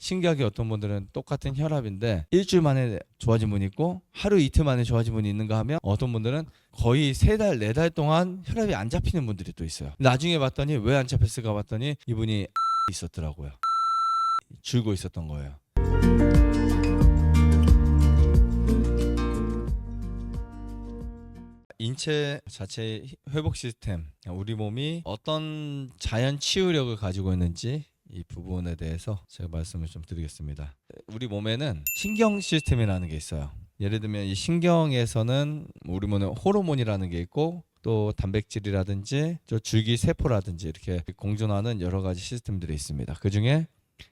신기하게 어떤 분들은 똑같은 혈압인데 일주일 만에 좋아진 분이 있고 하루 이틀 만에 좋아진 분이 있는가 하면 어떤 분들은 거의 3달, 4달 동안 혈압이 안 잡히는 분들이 또 있어요. 나중에 봤더니 왜 안 잡혔을까 봤더니 이분이 있었더라고요. 줄고 있었던 거예요. 인체 자체 회복 시스템, 우리 몸이 어떤 자연 치유력을 가지고 있는지 이 부분에 대해서 제가 말씀을 좀 드리겠습니다. 우리 몸에는 신경 시스템이라는 게 있어요. 예를 들면 이 신경에서는 우리 몸에 호르몬이라는 게 있고 또 단백질이라든지 저 줄기 세포라든지 이렇게 공존하는 여러 가지 시스템들이 있습니다. 그 중에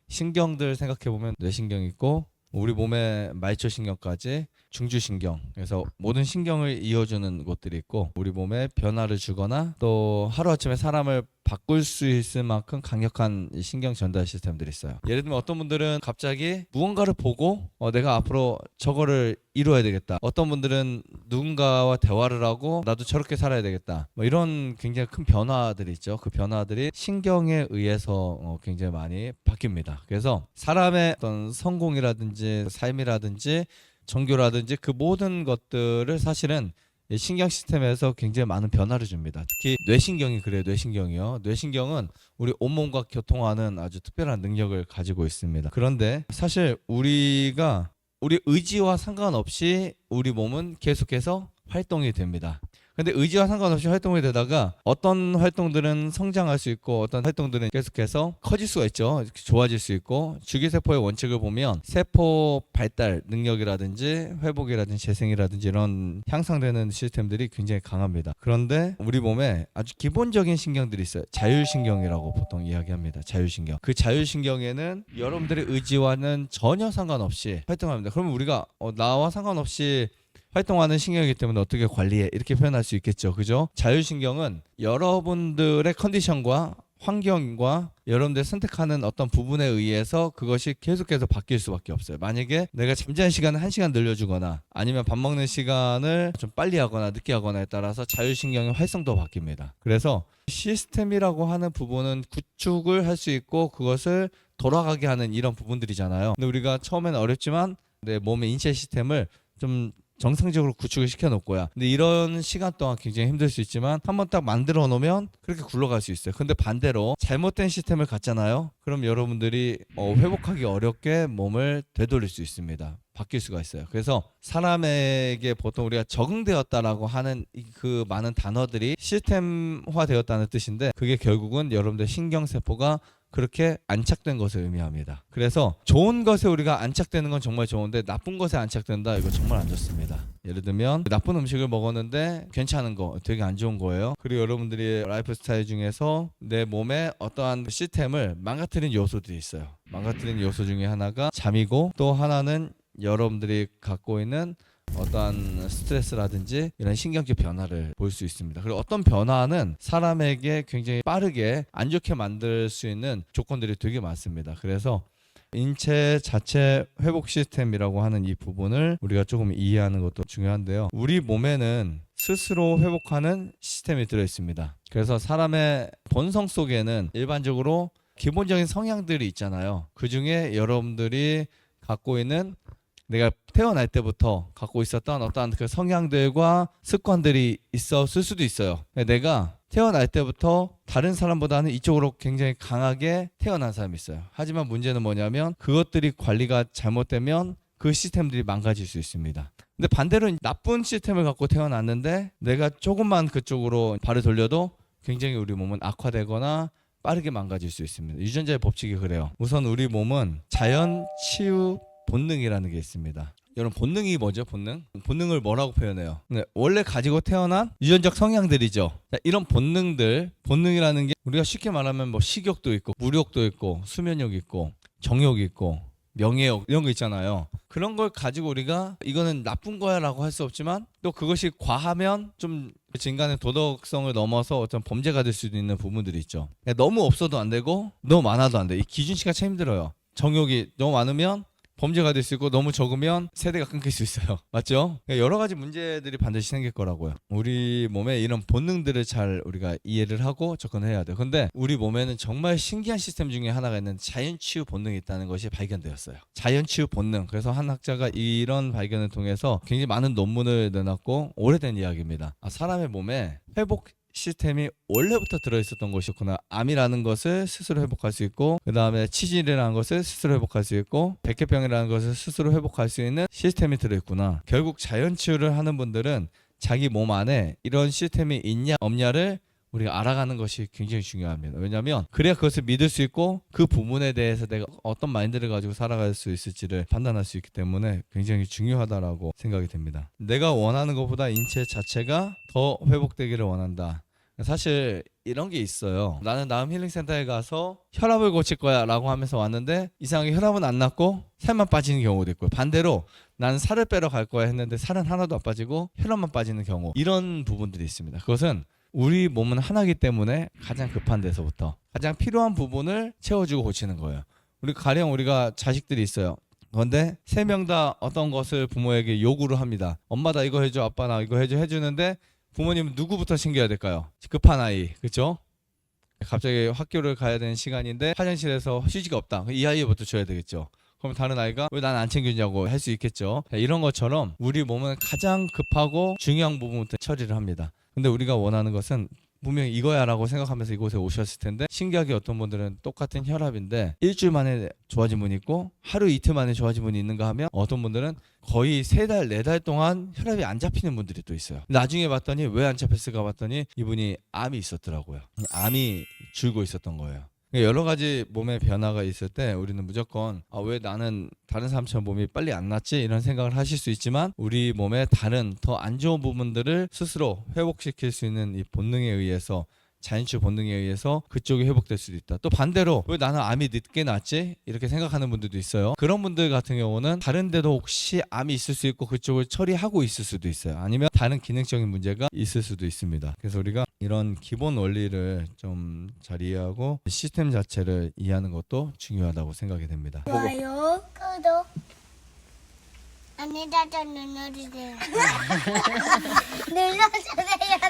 신경들 생각해 보면 뇌신경이 있고 우리 몸의 말초신경까지 중추신경, 그래서 모든 신경을 이어주는 곳들이 있고 우리 몸에 변화를 주거나 또 하루아침에 사람을 바꿀 수 있을 만큼 강력한 신경 전달 시스템들이 있어요. 예를 들면 어떤 분들은 갑자기 무언가를 보고 내가 앞으로 저거를 이루어야 되겠다. 어떤 분들은 누군가와 대화를 하고 나도 저렇게 살아야 되겠다. 뭐 이런 굉장히 큰 변화들이 있죠. 그 변화들이 신경에 의해서 굉장히 많이 바뀝니다. 그래서 사람의 어떤 성공이라든지 삶이라든지 종교라든지 그 모든 것들을 사실은 신경 시스템에서 굉장히 많은 변화를 줍니다. 특히 뇌신경이 그래요. 뇌신경이요. 뇌신경은 우리 온몸과 교통하는 아주 특별한 능력을 가지고 있습니다. 그런데 사실 우리가 우리 의지와 상관없이 우리 몸은 계속해서 활동이 됩니다. 근데 의지와 상관없이 활동이 되다가 어떤 활동들은 성장할 수 있고 어떤 활동들은 계속해서 커질 수가 있죠. 좋아질 수 있고 주기세포의 원칙을 보면 세포 발달 능력이라든지 회복이라든지 재생이라든지 이런 향상되는 시스템들이 굉장히 강합니다. 그런데 우리 몸에 아주 기본적인 신경들이 있어요. 자율신경이라고 보통 이야기합니다. 자율신경. 그 자율신경에는 여러분들의 의지와는 전혀 상관없이 활동합니다. 그러면 우리가 나와 상관없이 활동하는 신경이기 때문에 어떻게 관리해? 이렇게 표현할 수 있겠죠. 그죠? 자율신경은 여러분들의 컨디션과 환경과 여러분들이 선택하는 어떤 부분에 의해서 그것이 계속해서 바뀔 수밖에 없어요. 만약에 내가 잠자는 시간을 1시간 늘려주거나 아니면 밥 먹는 시간을 좀 빨리 하거나 늦게 하거나에 따라서 자율신경의 활성도가 바뀝니다. 그래서 시스템이라고 하는 부분은 구축을 할 수 있고 그것을 돌아가게 하는 이런 부분들이잖아요. 근데 우리가 처음에는 어렵지만 내 몸의 인체 시스템을 좀 정상적으로 구축을 시켜놓고야. 근데 이런 시간 동안 굉장히 힘들 수 있지만 한번 딱 만들어 놓으면 그렇게 굴러갈 수 있어요. 근데 반대로 잘못된 시스템을 갖잖아요. 그럼 여러분들이 회복하기 어렵게 몸을 되돌릴 수 있습니다. 바뀔 수가 있어요. 그래서 사람에게 보통 우리가 적응되었다라고 하는 그 많은 단어들이 시스템화 되었다는 뜻인데 그게 결국은 여러분들 신경세포가 그렇게 안착된 것을 의미합니다. 그래서 좋은 것에 우리가 안착되는 건 정말 좋은데 나쁜 것에 안착된다 이거 정말 안 좋습니다. 예를 들면 나쁜 음식을 먹었는데 괜찮은 거 되게 안 좋은 거예요. 그리고 여러분들이 라이프 스타일 중에서 내 몸에 어떠한 시스템을 망가뜨리는 요소들이 있어요. 망가뜨리는 요소 중에 하나가 잠이고 또 하나는 여러분들이 갖고 있는 어떠한 스트레스라든지 이런 신경적 변화를 볼 수 있습니다. 그리고 어떤 변화는 사람에게 굉장히 빠르게 안 좋게 만들 수 있는 조건들이 되게 많습니다. 그래서 인체 자체 회복 시스템이라고 하는 이 부분을 우리가 조금 이해하는 것도 중요한데요. 우리 몸에는 스스로 회복하는 시스템이 들어있습니다. 그래서 사람의 본성 속에는 일반적으로 기본적인 성향들이 있잖아요. 그 중에 여러분들이 갖고 있는 내가 태어날 때부터 갖고 있었던 어떠한 그 성향들과 습관들이 있었을 수도 있어요. 내가 태어날 때부터 다른 사람보다는 이쪽으로 굉장히 강하게 태어난 사람이 있어요. 하지만 문제는 뭐냐면 그것들이 관리가 잘못되면 그 시스템들이 망가질 수 있습니다. 근데 반대로 나쁜 시스템을 갖고 태어났는데 내가 조금만 그쪽으로 발을 돌려도 굉장히 우리 몸은 악화되거나 빠르게 망가질 수 있습니다. 유전자의 법칙이 그래요. 우선 우리 몸은 자연 치유 본능이라는 게 있습니다. 여러분 본능이 뭐죠? 본능을 뭐라고 표현해요? 네, 원래 가지고 태어난 유전적 성향들이죠. 자, 이런 본능이라는 게 우리가 쉽게 말하면 뭐 식욕도 있고 무욕도 있고 수면욕 있고 정욕 있고 명예욕 이런 거 있잖아요. 그런 걸 가지고 우리가 이거는 나쁜 거야 라고 할 수 없지만 또 그것이 과하면 좀 인간의 도덕성을 넘어서 어떤 범죄가 될 수도 있는 부분들이 있죠. 너무 없어도 안 되고 너무 많아도 안 돼. 이 기준치가 참 힘들어요. 정욕이 너무 많으면 범죄가 될 수 있고 너무 적으면 세대가 끊길 수 있어요. 맞죠? 그러니까 여러 가지 문제들이 반드시 생길 거라고요. 우리 몸에 이런 본능들을 잘 우리가 이해를 하고 접근을 해야 돼요. 근데 우리 몸에는 정말 신기한 시스템 중에 하나가 있는 자연치유 본능이 있다는 것이 발견되었어요. 자연치유 본능. 그래서 한 학자가 이런 발견을 통해서 굉장히 많은 논문을 내놨고 오래된 이야기입니다. 사람의 몸에 회복 시스템이 원래부터 들어있었던 것이었구나. 암이라는 것을 스스로 회복할 수 있고, 그 다음에 치질이라는 것을 스스로 회복할 수 있고, 백혈병이라는 것을 스스로 회복할 수 있는 시스템이 들어있구나. 결국 자연치유를 하는 분들은 자기 몸 안에 이런 시스템이 있냐 없냐를 우리가 알아가는 것이 굉장히 중요합니다. 왜냐하면 그래야 그것을 믿을 수 있고 그 부분에 대해서 내가 어떤 마인드를 가지고 살아갈 수 있을지를 판단할 수 있기 때문에 굉장히 중요하다라고 생각이 됩니다. 내가 원하는 것보다 인체 자체가 더 회복되기를 원한다. 사실 이런 게 있어요. 나는 다음 힐링센터에 가서 혈압을 고칠 거야 라고 하면서 왔는데 이상하게 혈압은 안 났고 살만 빠지는 경우도 있고, 반대로 나는 살을 빼러 갈 거야 했는데 살은 하나도 안 빠지고 혈압만 빠지는 경우, 이런 부분들이 있습니다. 그것은 우리 몸은 하나이기 때문에 가장 급한 데서부터 가장 필요한 부분을 채워주고 고치는 거예요. 가령 우리가 자식들이 있어요. 그런데 3명 다 어떤 것을 부모에게 요구를 합니다. 엄마 나 이거 해줘, 아빠 나 이거 해줘 해주는데 부모님은 누구부터 챙겨야 될까요? 급한 아이, 그렇죠? 갑자기 학교를 가야 되는 시간인데 화장실에서 휴지가 없다. 이 아이부터 줘야 되겠죠. 그럼 다른 아이가 왜 난 안 챙겨주냐고 할 수 있겠죠. 이런 것처럼 우리 몸은 가장 급하고 중요한 부분부터 처리를 합니다. 근데 우리가 원하는 것은 분명히 이거야 라고 생각하면서 이곳에 오셨을 텐데, 신기하게 어떤 분들은 똑같은 혈압인데 일주일 만에 좋아진 분이 있고 하루 이틀 만에 좋아진 분이 있는가 하면, 어떤 분들은 거의 3달 4달 동안 혈압이 안 잡히는 분들이 또 있어요. 나중에 봤더니 왜 안 잡혔을까 봤더니 이분이 암이 있었더라고요. 암이 줄고 있었던 거예요. 여러 가지 몸의 변화가 있을 때 우리는 무조건 왜 나는 다른 사람처럼 몸이 빨리 안 낫지? 이런 생각을 하실 수 있지만, 우리 몸의 다른 더 안 좋은 부분들을 스스로 회복시킬 수 있는 이 본능에 의해서, 자연치유 본능에 의해서 그쪽이 회복될 수도 있다. 또 반대로 왜 나는 암이 늦게 낫지? 이렇게 생각하는 분들도 있어요. 그런 분들 같은 경우는 다른 데도 혹시 암이 있을 수 있고 그쪽을 처리하고 있을 수도 있어요. 아니면 다른 기능적인 문제가 있을 수도 있습니다. 그래서 우리가 이런 기본 원리를 좀 잘 이해하고 시스템 자체를 이해하는 것도 중요하다고 생각이 됩니다. 좋아요, 구독, 안내자전 눌러주세요. 눌러주세요.